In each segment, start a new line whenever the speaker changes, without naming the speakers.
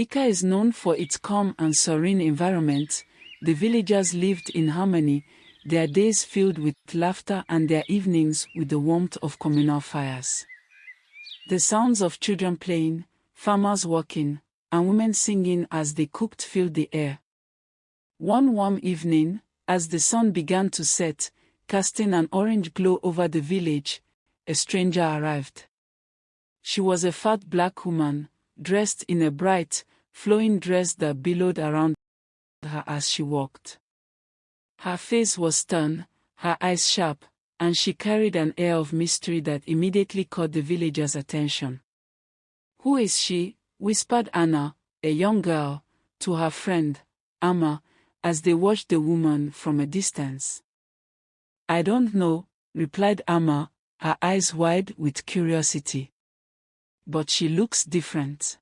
Ekah is known for its calm and serene environment. The villagers lived in harmony, their days filled with laughter and their evenings with the warmth of communal fires. The sounds of children playing, farmers working, and women singing as they cooked filled the air. One warm evening, as the sun began to set, casting an orange glow over the village, a stranger arrived. She was a fat black woman, dressed in a bright, flowing dress that billowed around her as she walked. Her face was stern, her eyes sharp, and she carried an air of mystery that immediately caught the villagers' attention. "Who is she?" whispered Anna, a young girl, to her friend, Amma, as they watched the woman from a distance. "I don't know," replied Amma, her eyes wide with curiosity. "But she looks different.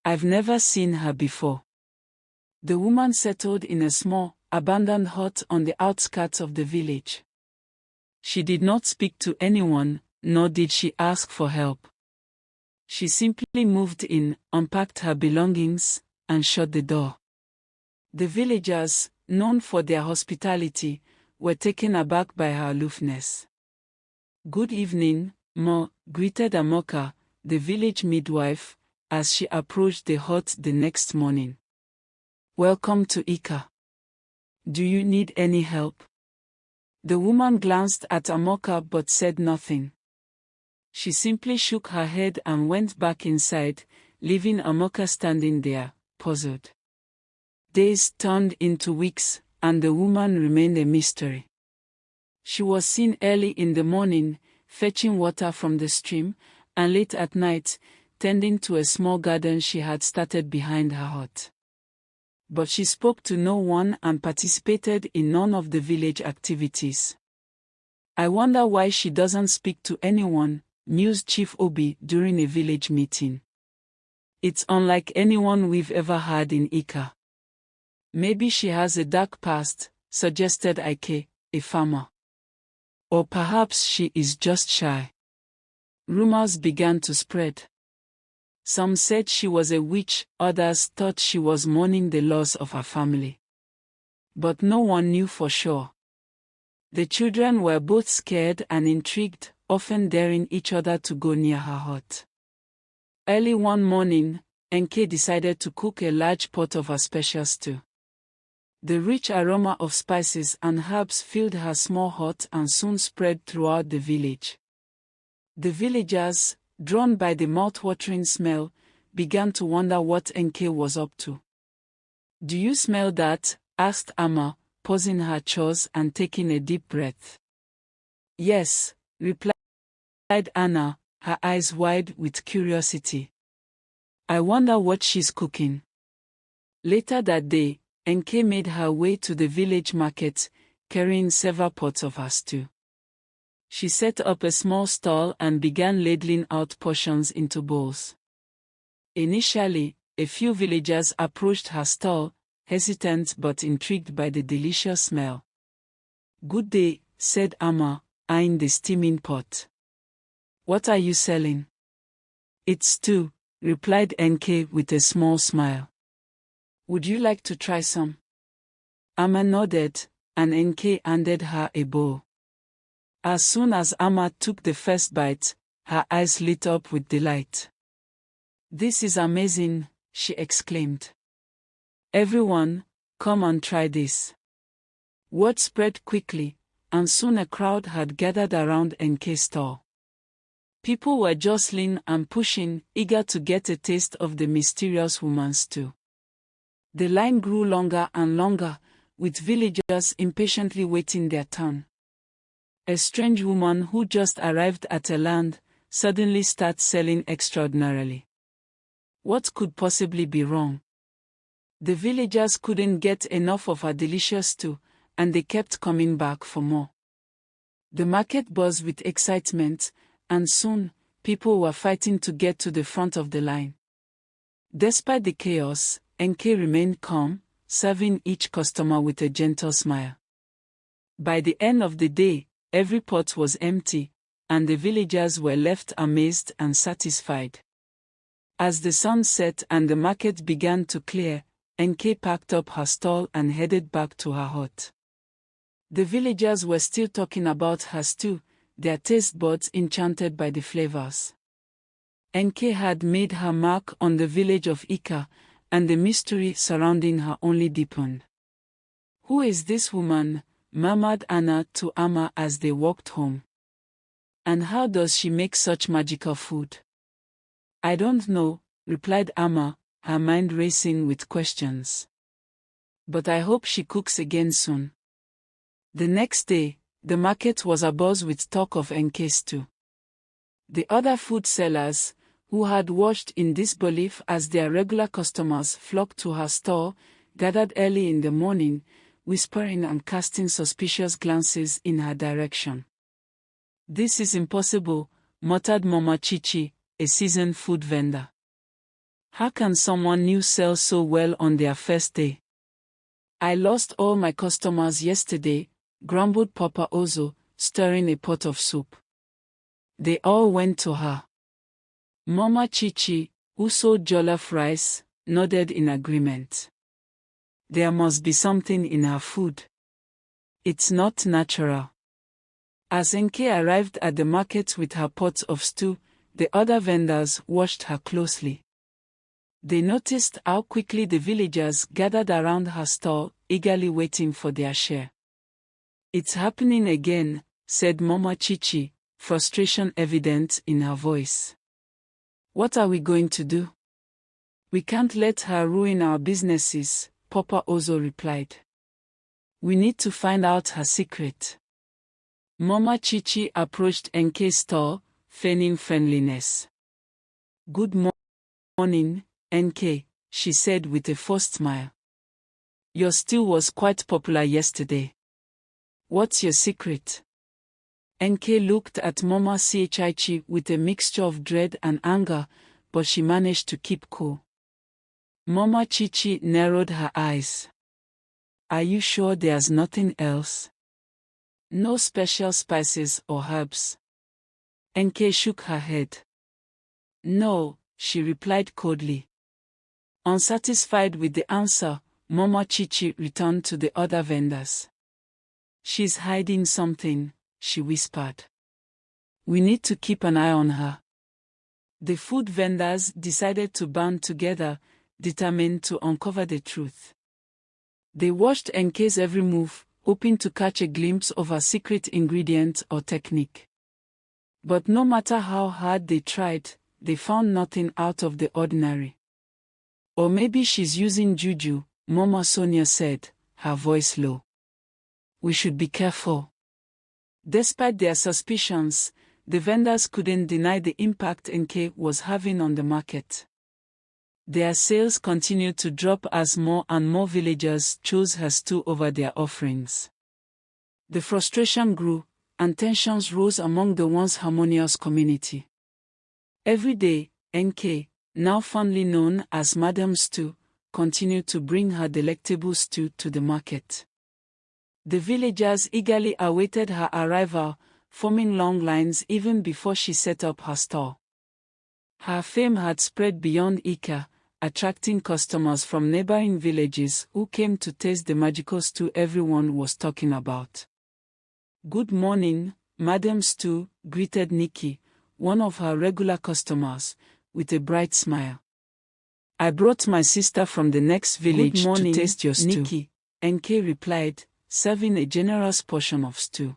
I've never seen her before." The woman settled in a small, abandoned hut on the outskirts of the village. She did not speak to anyone, nor did she ask for help. She simply moved in, unpacked her belongings, and shut the door. The villagers, known for their hospitality, were taken aback by her aloofness. "Good evening, Ma," greeted Amoka, the village midwife, as she approached the hut the next morning. "Welcome to Ekah. Do you need any help?" The woman glanced at Amoka but said nothing. She simply shook her head and went back inside, leaving Amoka standing there, puzzled. Days turned into weeks, and the woman remained a mystery. She was seen early in the morning, fetching water from the stream, and late at night, tending to a small garden she had started behind her hut. But she spoke to no one and participated in none of the village activities. "I wonder why she doesn't speak to anyone," mused Chief Obi during a village meeting. "It's unlike anyone we've ever had in Ekah." "Maybe she has a dark past," suggested Ekah, a farmer. "Or perhaps she is just shy." Rumors began to spread. Some said she was a witch, others thought she was mourning the loss of her family. But no one knew for sure. The children were both scared and intrigued, often daring each other to go near her hut. Early one morning, Ekah decided to cook a large pot of her special stew. The rich aroma of spices and herbs filled her small hut and soon spread throughout the village. The villagers, drawn by the mouth-watering smell, began to wonder what Ekah was up to. "Do you smell that?" asked Amma, pausing her chores and taking a deep breath. "Yes," replied Anna, her eyes wide with curiosity. "I wonder what she's cooking." Later that day, Ekah made her way to the village market, carrying several pots of her stew. She set up a small stall and began ladling out portions into bowls. Initially, a few villagers approached her stall, hesitant but intrigued by the delicious smell. "Good day," said Amma, eyeing the steaming pot. "What are you selling?" "It's stew," replied Ekah with a small smile. "Would you like to try some?" Amma nodded, and Ekah handed her a bowl. As soon as Amma took the first bite, her eyes lit up with delight. "This is amazing," she exclaimed. "Everyone, come and try this." Word spread quickly, and soon a crowd had gathered around Ekah's stall. People were jostling and pushing, eager to get a taste of the mysterious woman's stew. The line grew longer and longer, with villagers impatiently waiting their turn. A strange woman who just arrived at a land suddenly starts selling extraordinarily. What could possibly be wrong? The villagers couldn't get enough of her delicious stew, and they kept coming back for more. The market buzzed with excitement, and soon, people were fighting to get to the front of the line. Despite the chaos, Ekah remained calm, serving each customer with a gentle smile. By the end of the day, every pot was empty, and the villagers were left amazed and satisfied. As the sun set and the market began to clear, NK packed up her stall and headed back to her hut. The villagers were still talking about her stew, their taste buds enchanted by the flavors. NK had made her mark on the village of Ekah, and the mystery surrounding her only deepened. "Who is this woman?" murmured Anna to Amma as they walked home. "And how does she make such magical food?" "I don't know," replied Amma, her mind racing with questions. "But I hope she cooks again soon." The next day, the market was abuzz with talk of NK's stew. The other food sellers, who had watched in disbelief as their regular customers flocked to her store, gathered early in the morning, whispering and casting suspicious glances in her direction. "This is impossible," muttered Mama Chichi, a seasoned food vendor. "How can someone new sell so well on their first day?" "I lost all my customers yesterday," grumbled Papa Ozo, stirring a pot of soup. They all went to her. Mama Chichi, who sold jollof rice, nodded in agreement. There must be something in her food. It's not natural. As NK arrived at the market with her pot of stew, the other vendors watched her closely. They noticed how quickly the villagers gathered around her stall, eagerly waiting for their share. "It's happening again," said Mama Chichi, frustration evident in her voice. "What are we going to do?" "We can't let her ruin our businesses," Papa Ozo replied. "We need to find out her secret." Mama Chichi approached NK's stall, feigning friendliness. "Good morning, NK," she said with a forced smile. "Your stew was quite popular yesterday. What's your secret?" NK looked at Mama Chichi with a mixture of dread and anger, but she managed to keep cool. Mama Chichi narrowed her eyes. "Are you sure there's nothing else? No special spices or herbs?" NK shook her head. "No," she replied coldly. Unsatisfied with the answer, Mama Chichi returned to the other vendors. "She's hiding something," she whispered. "We need to keep an eye on her." The food vendors decided to band together, determined to uncover the truth. They watched NK's every move, hoping to catch a glimpse of her secret ingredient or technique. But no matter how hard they tried, they found nothing out of the ordinary. "Or maybe she's using juju," Mama Sonia said, her voice low. "We should be careful." Despite their suspicions, the vendors couldn't deny the impact NK was having on the market. Their sales continued to drop as more and more villagers chose her stew over their offerings. The frustration grew, and tensions rose among the once harmonious community. Every day, NK, now fondly known as Madame Stew, continued to bring her delectable stew to the market. The villagers eagerly awaited her arrival, forming long lines even before she set up her stall. Her fame had spread beyond Ekah, attracting customers from neighboring villages who came to taste the magical stew everyone was talking about. "Good morning, Madame Stew," greeted Nikki, one of her regular customers, with a bright smile. "I brought my sister from the next village to taste your stew," Nikki, NK replied, serving a generous portion of stew.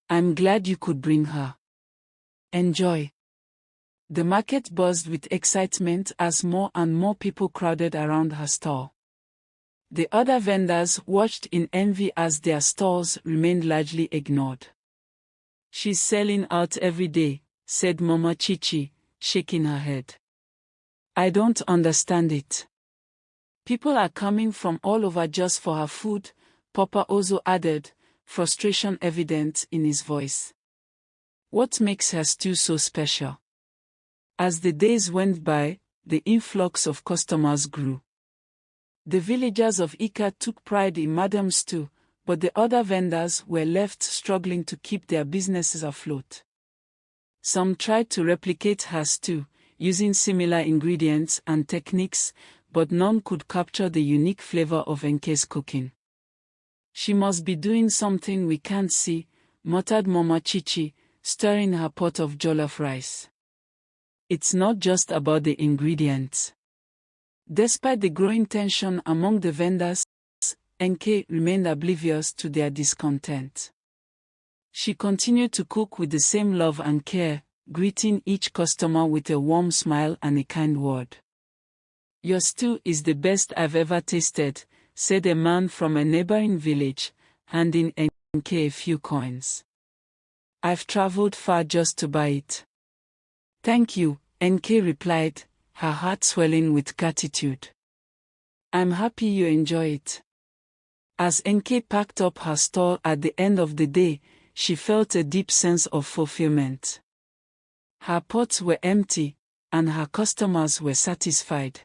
"I'm glad you could bring her. Enjoy." The market buzzed with excitement as more and more people crowded around her stall. The other vendors watched in envy as their stalls remained largely ignored. "She's selling out every day," said Mama Chichi, shaking her head. "I don't understand it. People are coming from all over just for her food," Papa Ozo added, frustration evident in his voice. "What makes her stew so special?" As the days went by, the influx of customers grew. The villagers of Ekah took pride in Madame Stew, but the other vendors were left struggling to keep their businesses afloat. Some tried to replicate her stew, using similar ingredients and techniques, but none could capture the unique flavor of Ekah's cooking. "She must be doing something we can't see," muttered Mama Chichi, stirring her pot of jollof rice. "It's not just about the ingredients." Despite the growing tension among the vendors, Ekah remained oblivious to their discontent. She continued to cook with the same love and care, greeting each customer with a warm smile and a kind word. "Your stew is the best I've ever tasted," said a man from a neighboring village, handing Ekah a few coins. "I've traveled far just to buy it." "Thank you," Ekah replied, her heart swelling with gratitude. "I'm happy you enjoy it." As Ekah packed up her stall at the end of the day, she felt a deep sense of fulfillment. Her pots were empty, and her customers were satisfied.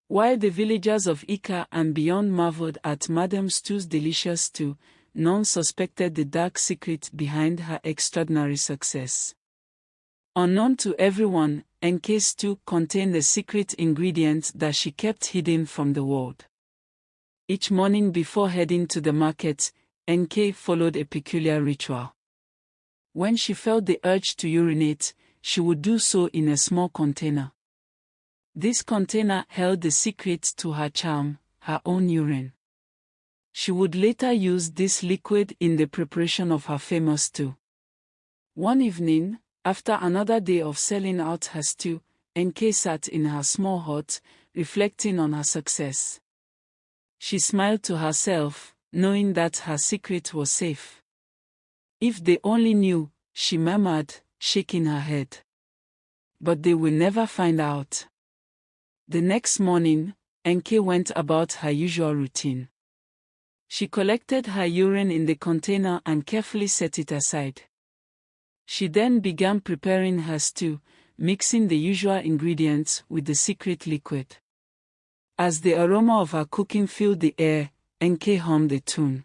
While the villagers of Ekah and beyond marveled at Madame Stew's delicious stew, none suspected the dark secret behind her extraordinary success. Unknown to everyone, Ekah's stew contained a secret ingredient that she kept hidden from the world. Each morning before heading to the market, Ekah followed a peculiar ritual. When she felt the urge to urinate, she would do so in a small container. This container held the secret to her charm, her own urine. She would later use this liquid in the preparation of her famous stew. One evening, after another day of selling out her stew, Ekah sat in her small hut, reflecting on her success. She smiled to herself, knowing that her secret was safe. "If they only knew," she murmured, shaking her head. "But they will never find out." The next morning, Ekah went about her usual routine. She collected her urine in the container and carefully set it aside. She then began preparing her stew, mixing the usual ingredients with the secret liquid. As the aroma of her cooking filled the air, Ekah hummed a tune.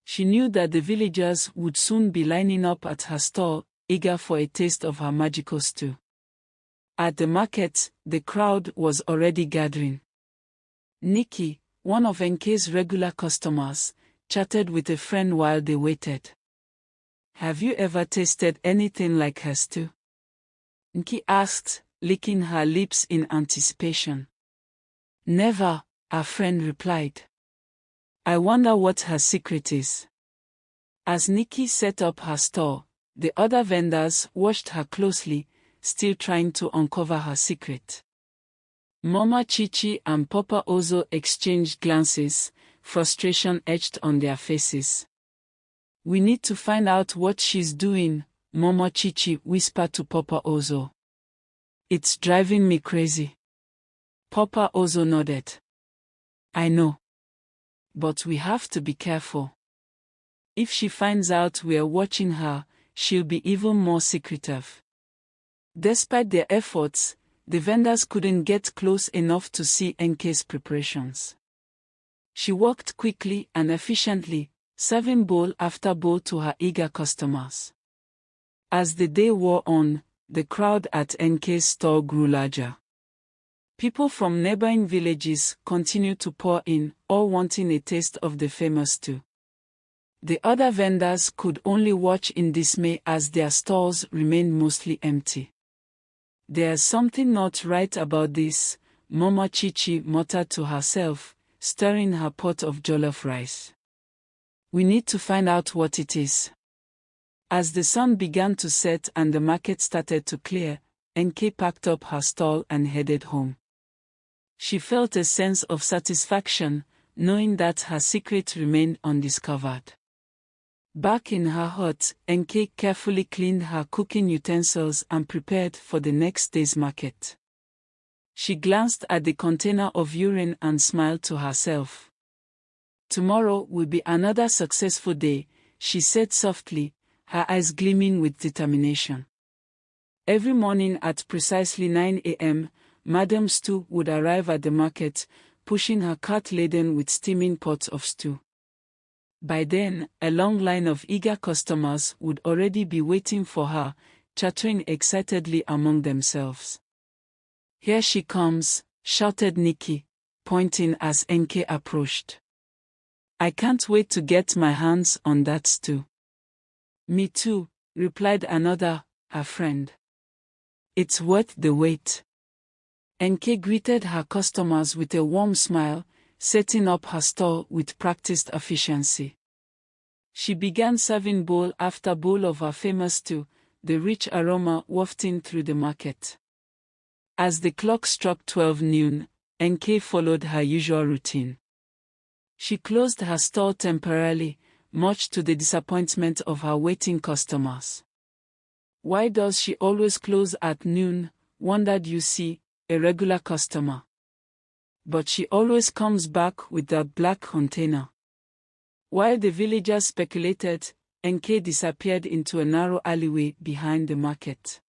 She knew that the villagers would soon be lining up at her stall, eager for a taste of her magical stew. At the market, the crowd was already gathering. Nikki, one of Ekah's regular customers, chatted with a friend while they waited. "Have you ever tasted anything like her stew?" Nikki asked, licking her lips in anticipation. "Never," her friend replied. "I wonder what her secret is." As Nikki set up her stall, the other vendors watched her closely, still trying to uncover her secret. Mama Chichi and Papa Ozo exchanged glances, frustration etched on their faces. "We need to find out what she's doing," Mama Chichi whispered to Papa Ozo. "It's driving me crazy." Papa Ozo nodded. "I know. But we have to be careful. If she finds out we're watching her, she'll be even more secretive." Despite their efforts, the vendors couldn't get close enough to see Ekah's preparations. She worked quickly and efficiently, serving bowl after bowl to her eager customers. As the day wore on, the crowd at Ekah's stall grew larger. People from neighboring villages continued to pour in, all wanting a taste of the famous stew. The other vendors could only watch in dismay as their stalls remained mostly empty. "There's something not right about this," Mama Chichi muttered to herself, stirring her pot of jollof rice. "We need to find out what it is." As the sun began to set and the market started to clear, Ekah packed up her stall and headed home. She felt a sense of satisfaction, knowing that her secret remained undiscovered. Back in her hut, Ekah carefully cleaned her cooking utensils and prepared for the next day's market. She glanced at the container of urine and smiled to herself. "Tomorrow will be another successful day," she said softly, her eyes gleaming with determination. Every morning at precisely 9 a.m., Madame Stew would arrive at the market, pushing her cart laden with steaming pots of stew. By then, a long line of eager customers would already be waiting for her, chattering excitedly among themselves. "Here she comes," shouted Nikki, pointing as Ekah approached. "I can't wait to get my hands on that stew." "Me too," replied another, her friend. "It's worth the wait." Ekah greeted her customers with a warm smile, setting up her stall with practiced efficiency. She began serving bowl after bowl of her famous stew, the rich aroma wafting through the market. As the clock struck 12 noon, Ekah followed her usual routine. She closed her stall temporarily, much to the disappointment of her waiting customers. "Why does she always close at noon?" wondered Yusi, a regular customer. "But she always comes back with that black container." While the villagers speculated, Ekah disappeared into a narrow alleyway behind the market.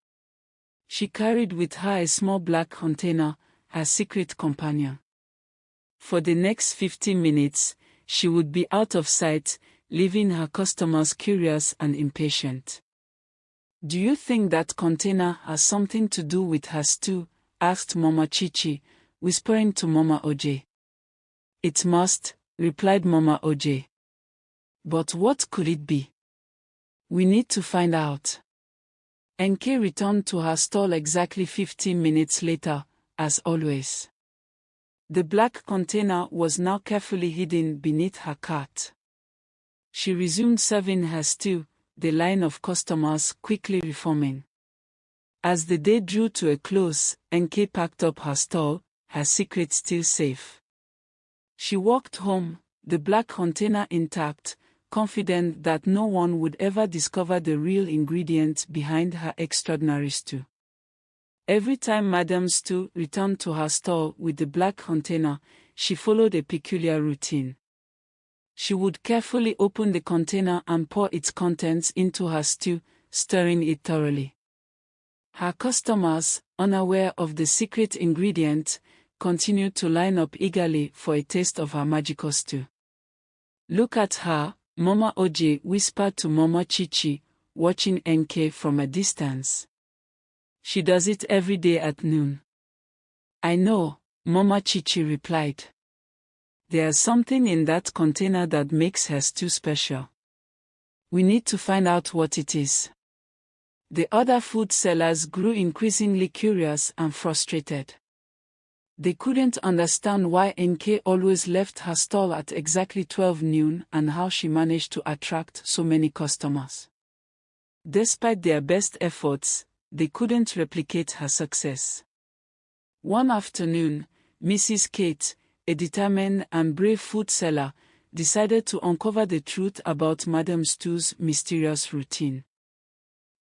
She carried with her a small black container, her secret companion. For the next 15 minutes, she would be out of sight, leaving her customers curious and impatient. "Do you think that container has something to do with her stew?" asked Mama Chichi, whispering to Mama Oj. "It must," replied Mama Oj. "But what could it be? We need to find out." Ekah returned to her stall exactly 15 minutes later, as always. The black container was now carefully hidden beneath her cart. She resumed serving her stew, the line of customers quickly reforming. As the day drew to a close, Ekah packed up her stall, her secret still safe. She walked home, the black container intact, confident that no one would ever discover the real ingredient behind her extraordinary stew. Every time Madame Stew returned to her stall with the black container, she followed a peculiar routine. She would carefully open the container and pour its contents into her stew, stirring it thoroughly. Her customers, unaware of the secret ingredient, continued to line up eagerly for a taste of her magical stew. "Look at her," Mama Oj whispered to Mama Chichi, watching Ekah from a distance. "She does it every day at noon." "I know," Mama Chichi replied. "There's something in that container that makes her stew special. We need to find out what it is." The other food sellers grew increasingly curious and frustrated. They couldn't understand why Ekah always left her stall at exactly 12 noon and how she managed to attract so many customers. Despite their best efforts, they couldn't replicate her success. One afternoon, Mrs. Kate, a determined and brave food seller, decided to uncover the truth about Madame Stew's mysterious routine.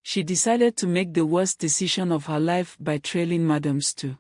She decided to make the worst decision of her life by trailing Madame Stew.